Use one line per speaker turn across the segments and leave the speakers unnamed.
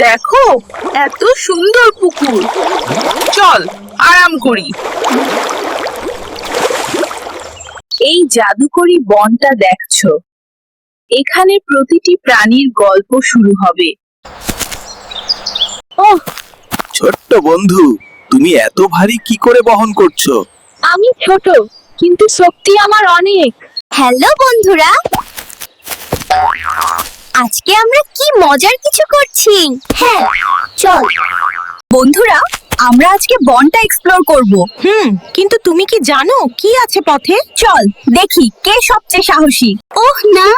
দেখো এত সুন্দর পুকুর, চল আরাম করি। এই জাদুকরি বনটা দেখছো, এখানে প্রতিটি প্রাণীর গল্প শুরু হবে।
ওহ,
ছোট্ট বন্ধু, তুমি এত ভারী কি করে বহন করছো?
আমি ছোট, কিন্তু শক্তি আমার অনেক। হ্যালো বন্ধুরা, আজকে আমরা কি মজার কিছু করছি। হ্যাঁ, চল বন্ধুরা, আমরা আজকে বনটা এক্সপ্লোর করব। কিন্তু তুমি কি জানো কি আছে পথে? চল দেখি কে সবচেয়ে সাহসী। ওহ না,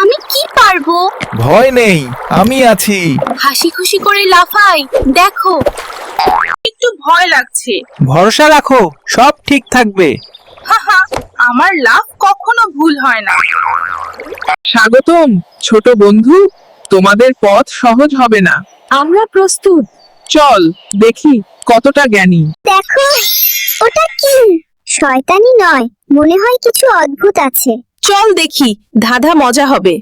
আমি কি পারবো?
ভয় নেই, আমি আছি।
হাসি খুশি করে লাফাই, দেখো।
একটু ভয় লাগছে।
ভরসা রাখো, সব ঠিক থাকবে।
হাহা, আমার লাভ কখনো ভুল হয় না।
স্বাগতম ছোট বন্ধু, তোমাদের পথ সহজ হবে না।
আমরা প্রস্তুত।
চল দেখি কতটা জ্ঞানী।
দেখো, ওটা কি? শয়তানি নয়, মনে হয় কিছু অদ্ভুত আছে।
চল দেখি, ধাঁধা মজা হবে।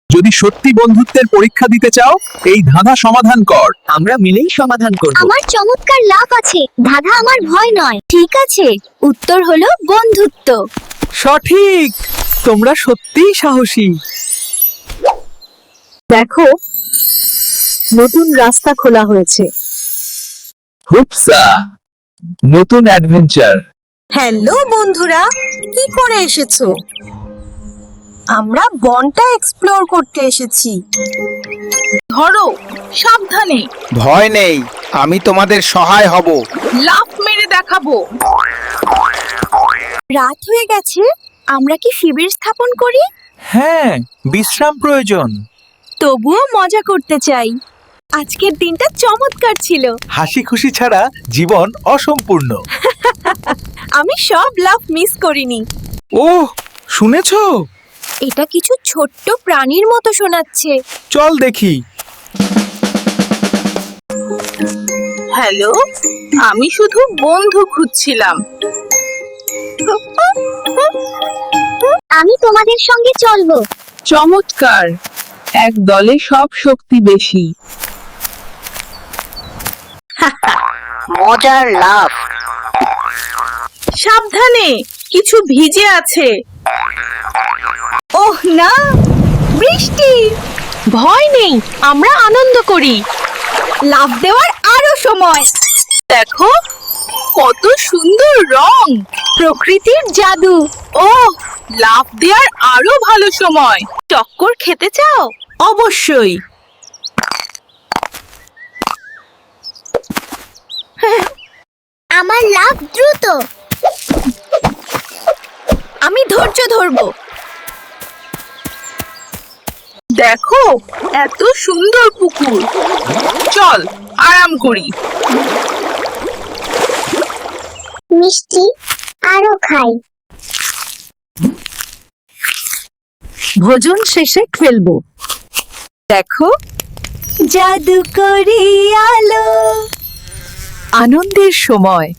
যদি সত্যি বন্ধুত্বের পরীক্ষা দিতে চাও, এই ধাঁধা সমাধান কর। আমরা মিলেই সমাধান করব।
আমার চমৎকার লাভ আছে, ধাঁধা আমার ভয় নয়।
ঠিক আছে, উত্তর হলো বন্ধুত্ব।
সঠিক, তোমরা সত্যিই সাহসী।
দেখো, নতুন রাস্তা খোলা হয়েছে।
হুপসা, নতুন অ্যাডভেঞ্চার।
হ্যালো বন্ধুরা, কি করে এসেছো? আমরা বনটা এক্সপ্লোর করতে এসেছি।
ধরো, সাবধানে।
ভয় নেই, আমি তোমাদের সহায় হব।
লাফ মেরে দেখাবো।
রাত হয়ে গেছে, আমরা কি শিবির স্থাপন করি?
হ্যাঁ, বিশ্রাম প্রয়োজন।
তবুও মজা করতে চাই। আজকের দিনটা চমৎকার ছিল।
হাসি খুশি ছাড়া জীবন অসম্পূর্ণ।
আমি সব লাভ মিস করিনি।
ওহ, শুনেছো?
এটা কিছু ছোট্ট প্রাণীর মতো শোনাচ্ছে।
চল দেখি।
হ্যালো, আমি শুধু বন্ধু খুঁজছিলাম।
আমি তোমাদের সঙ্গে চলবো।
চমৎকার, এক দলে সব শক্তি বেশি।
মজার লাভ।
সাবধানে, কিছু ভিজে আছে।
ওহ না, বৃষ্টি। ভয় নেই, আমরা আনন্দ করি। লাভ দেওয়ার আরো সময়।
দেখো কত সুন্দর রং।
প্রকৃতির জাদু।
ওহ, লাফ দেওয়ার আরো ভালো সময়।
টক্কর খেতে চাও? অবশ্যই।
আমার লাভ দ্রুত।
আমি ধৈর্য ধরবো।
দেখো এত সুন্দর পুকুর, চল আরাম করি।
মিষ্টি আরো খাই।
ভোজন শেষে খেলবো। দেখো, জাদুকরি আলো। আনন্দের সময়।